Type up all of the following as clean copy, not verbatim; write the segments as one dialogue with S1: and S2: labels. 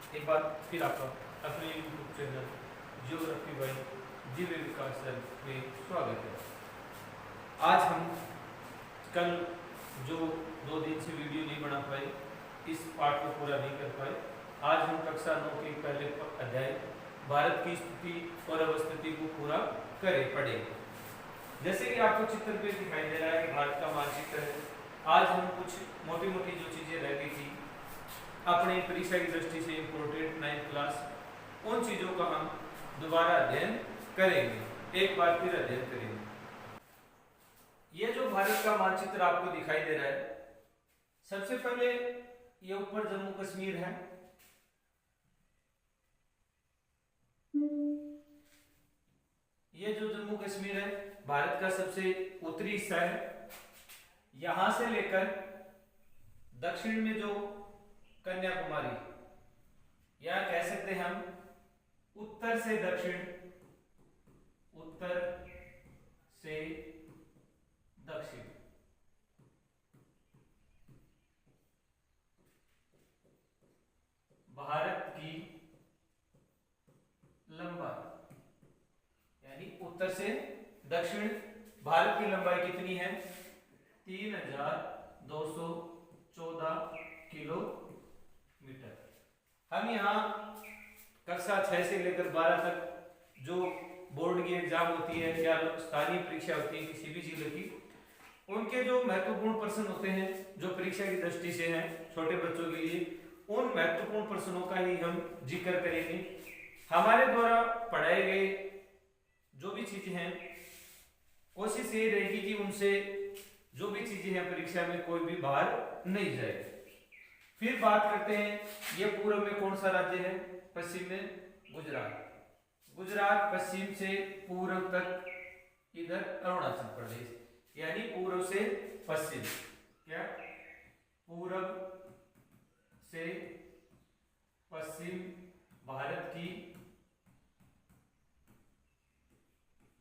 S1: एक बार फिर आपका अपने यूट्यूब चैनल जियोग्राफी बाय जीव विकास सर में स्वागत है। आज हम कल जो 2 दिन से वीडियो नहीं बना पाए, इस पाठ को पूरा नहीं कर पाए, आज हम कक्षा 9 के पहले अध्याय भारत की स्थिति और अवस्थिति को पूरा पढ़ेंगे। जैसे कि आपको चित्र पे दिखाई दे रहा है कि भारत का मानचित्र है। आज हम कुछ मोटी मोटी जो चीजें रह गई थी अपने परीक्षा की दृष्टि से इम्पोर्टेंट 9th क्लास, उन चीजों का हम दोबारा अध्ययन करेंगे, एक बार फिर अध्ययन करेंगे। ये जो भारत का मानचित्र आपको दिखाई दे रहा है, सबसे पहले ये ऊपर जम्मू कश्मीर है, ये जो जम्मू कश्मीर है भारत का सबसे उत्तरी हिस्सा है। यहां से लेकर दक्षिण में जो कन्याकुमारी, या कह सकते हैं हम उत्तर से दक्षिण, उत्तर से दक्षिण, भारत की लंबाई, यानी उत्तर से दक्षिण भारत की लंबाई कितनी है? 3214 किलोमीटर। हम यहाँ कक्षा 6 से लेकर 12 तक जो बोर्ड की एग्जाम होती है या स्थानीय परीक्षा होती है किसी भी जिले की, उनके जो महत्वपूर्ण प्रश्न होते हैं जो परीक्षा की दृष्टि से हैं छोटे बच्चों के लिए, उन महत्वपूर्ण प्रश्नों का ही हम जिक्र करेंगे। हमारे द्वारा पढ़ाए गए जो भी चीजें हैं, कोशिश ये रहेगी कि उनसे जो भी चीजें हैं परीक्षा में कोई भी बाहर नहीं जाए। फिर बात करते हैं, ये पूर्व में कौन सा राज्य है? पश्चिम में गुजरात। गुजरात पश्चिम से पूर्व तक इधर अरुणाचल प्रदेश, यानी पूर्व से पश्चिम, क्या पूर्व से पश्चिम भारत की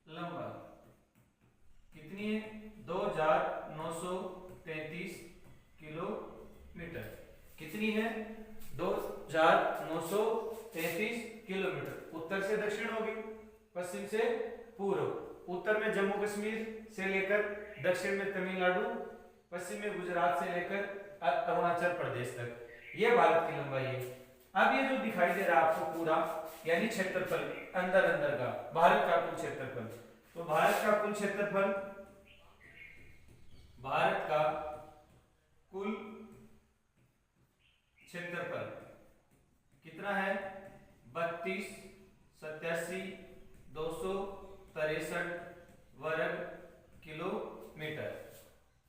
S1: लंबाई कितनी है? 2933 किलोमीटर। कितनी है? 2933 किलोमीटर। उत्तर से दक्षिण होगी, पश्चिम से पूर्व। उत्तर में जम्मू कश्मीर से लेकर दक्षिण में तमिलनाडु, पश्चिम में गुजरात से लेकर अरुणाचल प्रदेश तक, ये भारत की लंबाई है। अब ये जो दिखाई दे रहा है आपको पूरा, यानी क्षेत्रफल अंदर अंदर का, भारत का कुल क्षेत्रफल। तो भारत का कुल क्षेत्रफल, भारत का कुल क्षेत्रफल कितना है? 32,87,263 वर्ग किलोमीटर।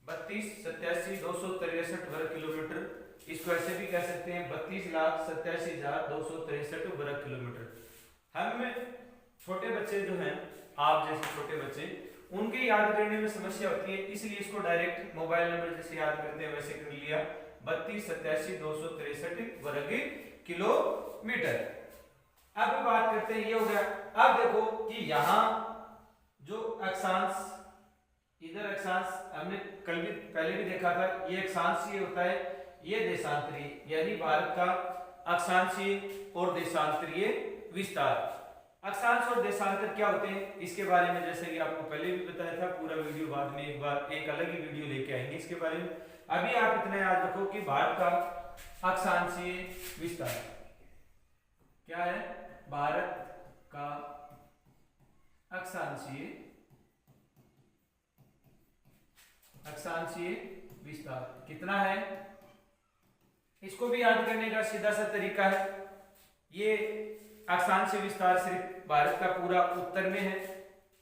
S1: 32,87,263 वर्ग किलोमीटर। इसको ऐसे भी कह सकते हैं 32,87,263 वर्ग किलोमीटर। हम छोटे बच्चे जो हैं, आप जैसे छोटे बच्चे, उनके याद करने में समस्या होती है, इसलिए इसको डायरेक्ट मोबाइल नंबर जैसे याद करते हैं वैसे कर लिया, 32,87,263 वर्ग किलोमीटर। अब बात करते हैं, ये हो गया। अब देखो कि यहां जो अक्षांश, इधर अक्षांश हमने कल भी पहले भी देखा था, ये अक्षांश ये होता है, ये देशांतरीय, यानी भारत का अक्षांशीय और देशांतरीय विस्तार। अक्षांश और देशांतर क्या होते हैं इसके बारे में जैसे कि आपको पहले भी बताया था, पूरा वीडियो बाद में एक बार एक अलग ही वीडियो लेके आएंगे इसके बारे में। अभी आप इतना याद रखो कि भारत का अक्षांशीय विस्तार क्या है? भारत का अक्षांशीय विस्तार कितना है? इसको भी याद करने का सीधा सा तरीका है, ये अक्षांशीय विस्तार सिर्फ भारत का पूरा उत्तर में है,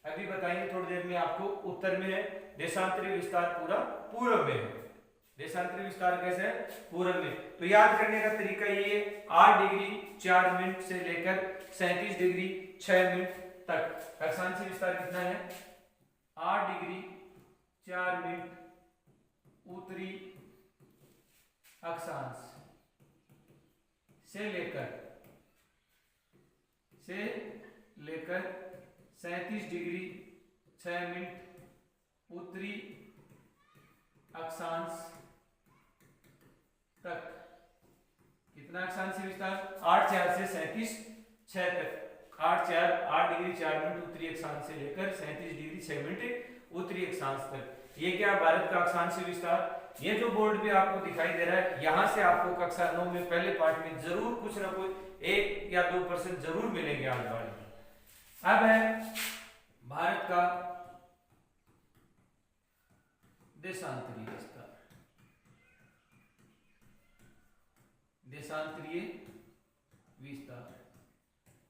S1: अभी बताएंगे थोड़ी देर में आपको, उत्तर में है। देशांतरीय विस्तार पूरा पूर्व में है। देशांतरीय विस्तार कैसे है? पूर्व में। तो याद करने का तरीका ये 8 डिग्री 4 मिनट से लेकर 37 डिग्री 6 मिनट तक अक्षांशीय विस्तार कितना है? 8 डिग्री 4 मिनट उत्तरी अक्षांश से लेकर 37 डिग्री 6 मिनट उत्तरी अक्षांश तक कितना अक्षांशीय विस्तार 8 4 से 37 6 तक 8 4 8 डिग्री 4 मिनट उत्तरी अक्षांश से लेकर 37 डिग्री 6 मिनट उत्तरी अक्षांश तक। ये क्या भारत का अक्षांशीय विस्तार। ये जो बोर्ड पे आपको दिखाई दे रहा है, यहां से आपको कक्षा 9 में पहले पार्ट में जरूर कुछ ना कुछ 1 या 2% जरूर मिलेंगे आज वाले। अब है भारत का देशांतरीय विस्तार। देशांतरीय विस्तार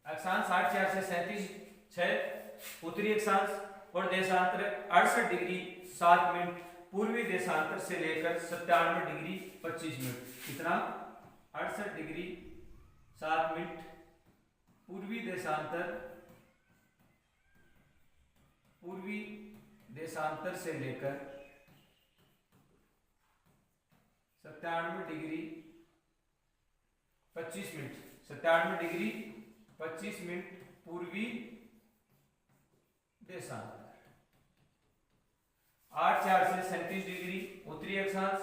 S1: अक्षांश 8 4 से 37 6 उत्तरी अक्षांश और देशांतर 68 डिग्री 7 मिनट पूर्वी देशांतर से लेकर 97 डिग्री 25 मिनट। कितना 68 डिग्री 7 मिनट पूर्वी देशांतर से लेकर 97 डिग्री 25 मिनट 97 डिग्री 25 मिनट पूर्वी देशांतर। 8 4 से 37 डिग्री उत्तरी अक्षांश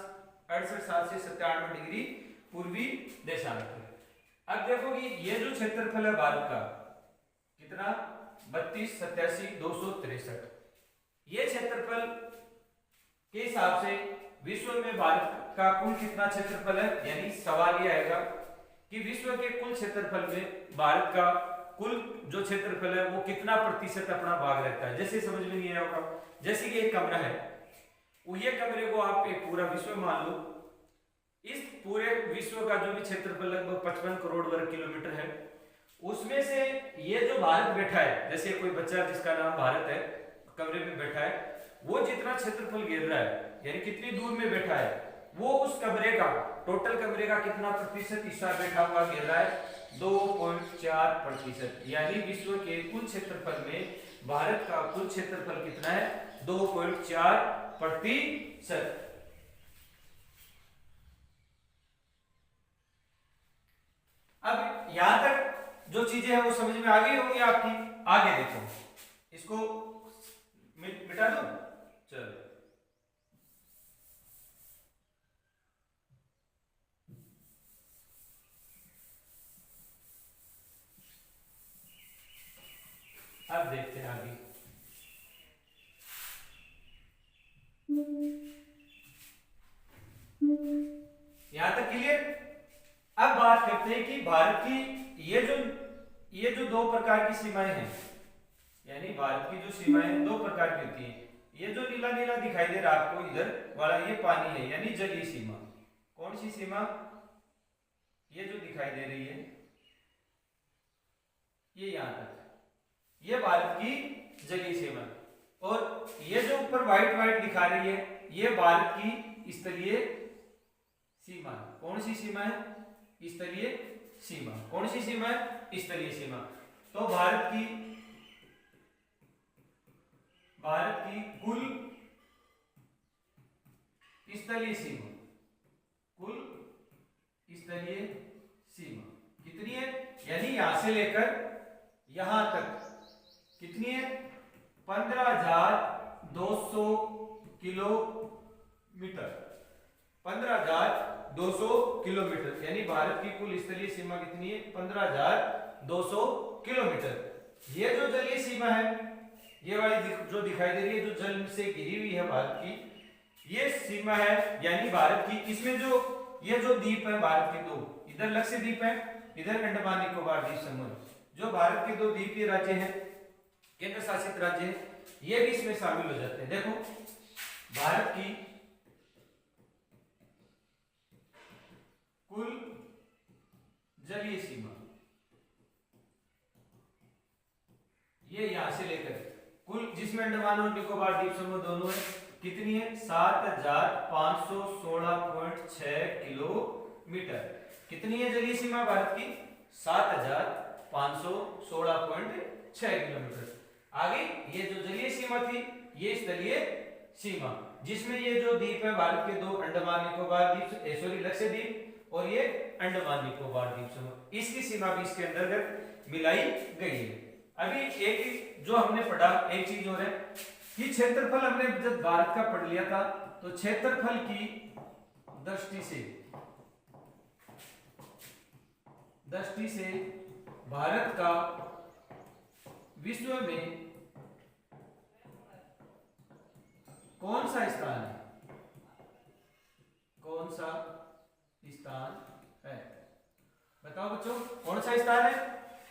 S1: 68 7 से 97 डिग्री पूर्वी देशांतर। अब देखो कि ये जो क्षेत्रफल है भारत का कितना 32 87 263। ये क्षेत्रफल के हिसाब से विश्व में भारत का कुल कितना क्षेत्रफल है, यानी सवाल ये आएगा कि विश्व के कुल क्षेत्रफल में भारत का कुल जो क्षेत्रफल है वो कितना प्रतिशत अपना भाग रहता है। जैसे समझ में नहीं आया होगा, जैसे कि एक कमरा है, ये कमरे को आप एक पूरा विश्व मान लो। इस पूरे विश्व का जो भी क्षेत्रफल लगभग 55 करोड़ वर्ग किलोमीटर है, उसमें से ये जो भारत बैठा है, जैसे कोई बच्चा जिसका नाम भारत है कमरे में बैठा है, वो जितना क्षेत्रफल घेर रहा है यानी कितनी दूर में बैठा है, वो उस कमरे का टोटल कमरे का कितना प्रतिशत हिस्सा बैठा हुआ घेर रहा है 2.4%। यानी विश्व के कुल क्षेत्रफल में भारत का कुल क्षेत्रफल कितना है 2.4%। अब यहां तक जो चीजें हैं वो समझ में आ गई होंगी आपकी। आगे देखो, इसको मिटा दो। चलो अब देखते हैं आगे। यहां तक क्लियर। अब बात करते हैं कि भारत की ये जो दो प्रकार की सीमाएं हैं, यानी भारत की जो सीमाएं दो प्रकार की होती हैं। ये जो नीला नीला दिखाई दे रहा है आपको इधर वाला, ये पानी है यानी जलीय सीमा। कौन सी सीमा? ये जो दिखाई दे रही है ये यहां तक, ये भारत की जलीय सीमा। और ये जो ऊपर व्हाइट व्हाइट दिखा रही है ये भारत की स्थलीय सीमा। कौन सी सीमा है? स्थलीय सीमा। कौन सी सीमा है? स्थलीय सीमा। तो भारत की कुल स्थलीय सीमा, कुल स्थलीय सीमा कितनी है? यानी यहां से लेकर यहां तक कितनी है? 15,200 किलोमीटर। 15,200 किलोमीटर यानी भारत की कुल स्थलीय सीमा कितनी है? 15,200 किलोमीटर। ये जो जलीय सीमा है, ये वाली जो दिखाई दे रही है, जो जल से घिरी हुई है भारत की, ये सीमा है यानी भारत की। इसमें जो ये जो द्वीप है भारत के दो, इधर लक्षद्वीप है, इधर अंडमान निकोबार द्वीप समूह, जो भारत के दो द्वीपीय राज्य हैं, केंद्र शासित राज्य हैं, ये भी इसमें शामिल हो जाते हैं। देखो भारत की कुल जलीय सीमा ये यहां से लेकर कुल, जिसमें अंडमान और निकोबार द्वीप समूह दोनों है, कितनी है? 7,516.6 किलोमीटर। कितनी है जलीय सीमा भारत की? 7,516.6 किलोमीटर। आगे ये जो जलीय सीमा थी ये स्थलीय सीमा, जिसमें ये जो द्वीप है भारत के दो, अंडमान निकोबार द्वीप लक्षद्वीप और ये अंडमान निकोबार द्वीप समूह, इसकी सीमा भी इसके अंतर्गत मिलाई गई है। अभी एक जो हमने पढ़ा, एक चीज और है कि क्षेत्रफल हमने जब भारत का पढ़ लिया था, तो क्षेत्रफल की दृष्टि से दृष्टि से भारत का विश्व में कौन सा स्थान है? कौन सा स्थान है? बताओ बच्चों, कौन सा स्थान है?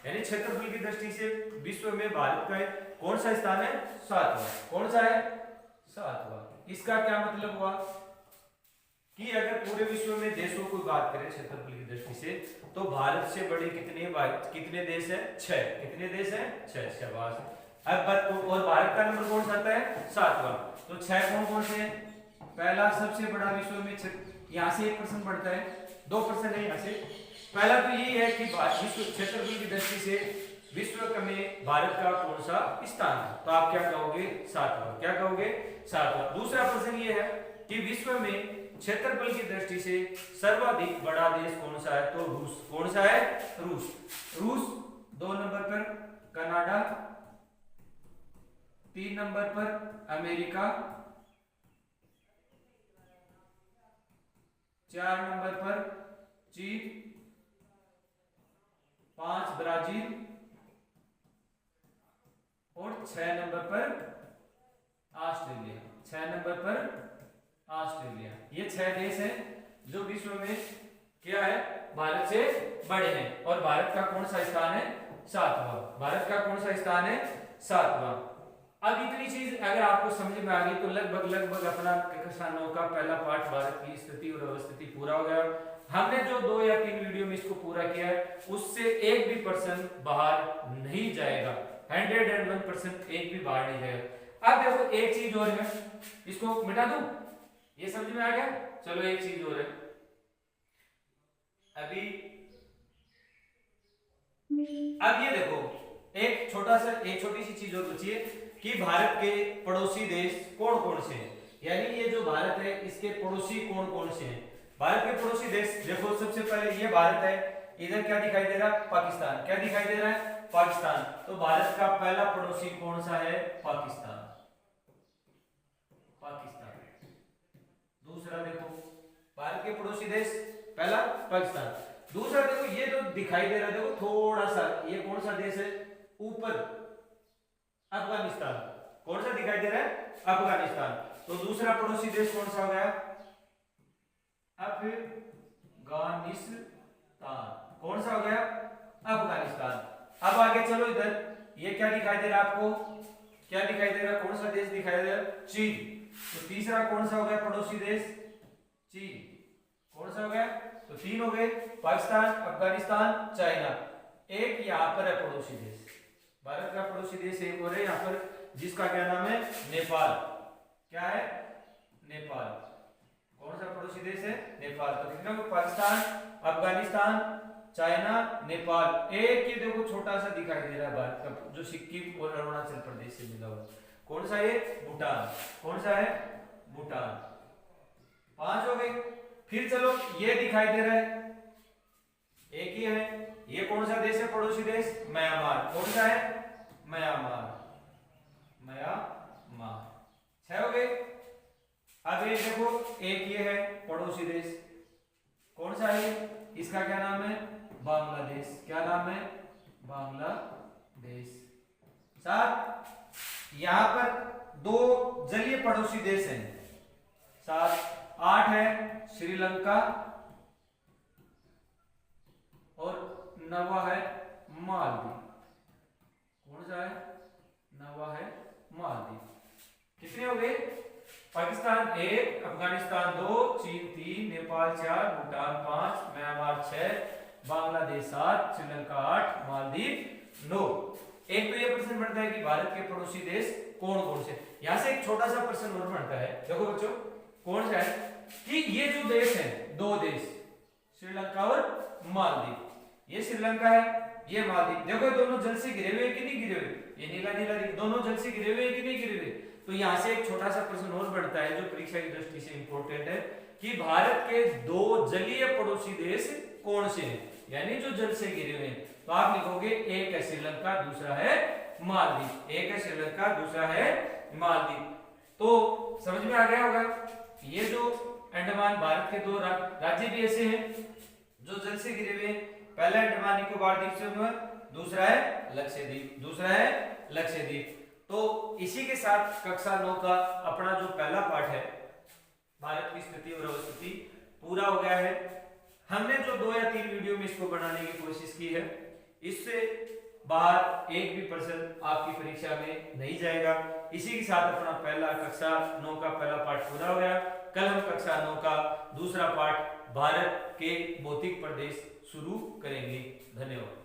S1: यानी क्षेत्रफल की दृष्टि से विश्व में भारत का कौन सा स्थान है? 7वां। कौन सा है? 7वां। इसका क्या मतलब हुआ कि अगर पूरे विश्व में देशों की बात करें क्षेत्रफल की दृष्टि से, तो भारत से बड़े कितने देश हैं? 6। कितने देश हैं? 6। शाबाश। अब और भारत का नंबर कौन सा आता है? 7वां। तो 6 कौन कौन से हैं? पहला सबसे बड़ा विश्व में, यहाँ से 1% बढ़ता है, 2% है यहाँ से। पहला तो यही है कि विश्व क्षेत्रफल की दृष्टि से विश्व में भारत का कौन सा स्थान है? तो आप क्या कहोगे? 7वां। क्या कहोगे? 7वां। दूसरा प्रश्न ये है कि विश्व में क्षेत्रफल की दृष्टि से सर्वाधिक बड़ा देश कौन सा है? तो रूस। कौन सा है? रूस। रूस 2 नंबर पर कनाडा, 3 नंबर पर अमेरिका, 4 नंबर पर चीन, 5 ब्राजील और 6 नंबर पर ऑस्ट्रेलिया। 6 नंबर पर ऑस्ट्रेलिया। ये 6 देश हैं जो विश्व में क्या है? भारत से बड़े हैं। और भारत का कौन सा स्थान है? 7वां। भारत का कौन सा स्थान है? 7वां। अब इतनी चीज अगर आपको समझ में आ गई तो लगभग अपना किसानों का पहला पार्ट भारत की स्थिति और अवस्थिति पूरा हो गया। हमने जो 2 या 3 वीडियो में इसको पूरा किया है, उससे एक भी पर्सन बाहर नहीं जाएगा। 101% एक भी बाहर नहीं जाएगा। अब देखो एक चीज और है, इसको मिटा दूं? ये समझ में आ गया? चलो एक चीज और है। अब ये देखो, एक छोटी सी चीज और बची है कि भारत के पड़ोसी देश कौन कौन से हैं। यानी ये जो भारत है इसके पड़ोसी कौन कौन से हैं? भारत के पड़ोसी देश देखो, सबसे पहले ये भारत है, इधर क्या दिखाई दे रहा है? पाकिस्तान। क्या दिखाई दे रहा है? पाकिस्तान। तो भारत का पहला पड़ोसी कौन सा है? पाकिस्तान। दूसरा देखो, भारत के पड़ोसी देश पहला पाकिस्तान। दूसरा देखो, ये जो दिखाई दे रहा है, देखो थोड़ा सा, ये कौन सा देश है? ऊपर अफगानिस्तान। कौन सा दिखाई दे रहा है? अफगानिस्तान। तो दूसरा पड़ोसी देश कौन सा हो गया? अफगानिस्तान। कौन सा हो गया? अफगानिस्तान। अब आगे चलो, इधर ये क्या दिखाई दे रहा है आपको? क्या दिखाई दे रहा है? कौन सा देश दिखाई दे रहा है? चीन। तो तीसरा कौन सा हो गया पड़ोसी देश? चीन। कौन सा हो गया? तो 3 हो गए, पाकिस्तान, अफगानिस्तान, चाइना। एक यहाँ पर है पड़ोसी देश, भारत का पड़ोसी देश एक और है यहाँ पर, जिसका क्या नाम है? नेपाल। क्या है? नेपाल। कौन सा पड़ोसी देश है? नेपाल। तो कितना? पाकिस्तान, अफगानिस्तान, चाइना, नेपाल। एक ये देखो छोटा सा दिखाई दे रहा है भारत का, जो सिक्किम और अरुणाचल प्रदेश से मिला हुआ। कौन सा है? भूटान। कौन सा है? भूटान। 5 हो गए। फिर चलो, ये दिखाई दे रहा है, एक ही है, ये कौन सा देश है पड़ोसी देश? म्यांमार। कौन सा है? म्यांमार। म्यांमार। 6 हो गए। अब ये देखो, एक ये है पड़ोसी देश, कौन सा है? इसका क्या नाम है? बांग्लादेश। क्या नाम है? बांग्लादेश। 7। यहां पर 2 जलीय पड़ोसी देश हैं। 7। 8 है श्रीलंका और 9वां है मालदीव। कौन सा है? 9वां है मालदीव। कितने हो गए? पाकिस्तान 1, अफगानिस्तान 2, चीन 3, नेपाल 4, भूटान 5, म्यांमार 6, बांग्लादेश 7, श्रीलंका 8, मालदीव 9। एक तो ये प्रश्न बनता है कि भारत के पड़ोसी देश कौन कौन से। यहां से एक छोटा सा प्रश्न और बनता है, देखो बच्चों, कौन सा है कि ये जो देश है, 2 देश, श्रीलंका और मालदीव। ये श्रीलंका है, ये मालदीव। देखो दोनों जल से घिरे हुए कि नहीं घिरे हुए? ये नीला नीला दोनों जल से घिरे हुए कि नहीं घिरे हुए? तो यहां से एक छोटा सा प्रश्न और बढ़ता है जो परीक्षा की दृष्टि से इंपॉर्टेंट है कि भारत के 2 जलीय पड़ोसी देश कौन से हैं, यानी जो जल से घिरे हुए हैं। तो आप लिखोगे, एक है श्रीलंका, दूसरा है मालदीव। एक है श्रीलंका, दूसरा है मालदीव। तो समझ में आ गया होगा। ये जो अंडमान भारत के 2 राज्य भी ऐसे हैं जो जल से घिरे हुए हैं, पहला है अंडमान निकोबार द्वीप समूह, दूसरा है लक्षद्वीप। तो इसी के साथ कक्षा 9 का अपना जो पहला पाठ है भारत की स्थिति और अवस्थिति पूरा हो गया है। हमने जो 2 या 3 वीडियो में इसको बनाने की कोशिश की है, इससे बाहर एक भी प्रश्न आपकी परीक्षा में नहीं जाएगा। इसी के साथ अपना पहला कक्षा 9 का पहला पाठ पूरा हो गया। कल हम कक्षा 9 का दूसरा पाठ भारत के भौतिक प्रदेश शुरू करेंगे। धन्यवाद।